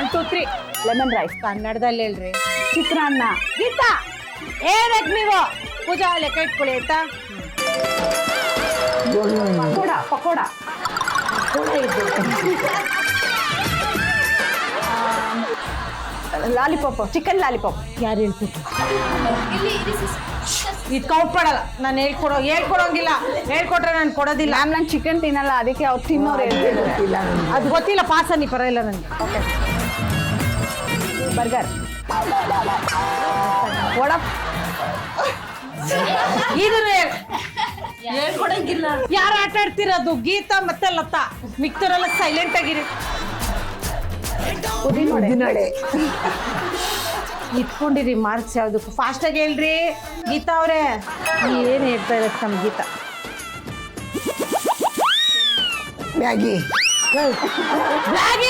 1 2 3 lemon rice ಕನ್ನಡದಲ್ಲಿ ಹೇಳ್ರಿ. ಚಿತ್ರಾನ್ನ ಗೀತಾ ಏನಕ್ ನೀವು ಪೂಜಾ ಲೆಕ್ಕ ಇಟ್ಕೊಳ್ಳಿ ಆಯ್ತಾ. Pakoda pakoda lollipop chicken lollipop ಯಾರು ಹೇಳ್ಕೊಟ್ರು? ಇದು ಕೌಂಟ್ ಮಾಡಲ್ಲ. ನಾನು ಹೇಳ್ಕೊಡೋಂಗಿಲ್ಲ. ಹೇಳ್ಕೊಟ್ರೆ ನಾನು ಕೊಡೋದಿಲ್ಲ. ಮ್ಯಾಮ್ ನಾನು ಚಿಕನ್ ತಿನ್ನಲ್ಲ, ಅದಕ್ಕೆ ಅವ್ರು ತಿನ್ನೋರು ಹೇಳ್ತಿಲ್ಲ. ಅದು ಗೊತ್ತಿಲ್ಲ. ಪಾಸನಿ ಪರವಾಗಿಲ್ಲ ನನಗೆ. ಬರ್ಗರ್ ವಡ ಇದನ್ನ ಹೇಳ್ಕೊಡಂಗಿಲ್ಲ. ಯಾರು ಆಟ ಆಡ್ತಿರೋದು? ಗೀತಾ ಮತ್ತೆ ಲತಾ. ಮಿಕ್ತರೆಲ್ಲ ಸೈಲೆಂಟ್ ಆಗಿರಿ. ಉದ್ದಿನವಡೆ ಇಟ್ಕೊಂಡಿರಿ ಮಾರ್ಕ್ಸ್ ಯಾವುದಕ್ಕೂ. ಫಾಸ್ಟಾಗಿ ಹೇಳ್ರಿ ಗೀತಾ ಅವರೇ. ಏನು ಹೇಳ್ತಾ ಇರತ್ತೆ ನಮ್ಮ ಗೀತಾ? Maggi Maggi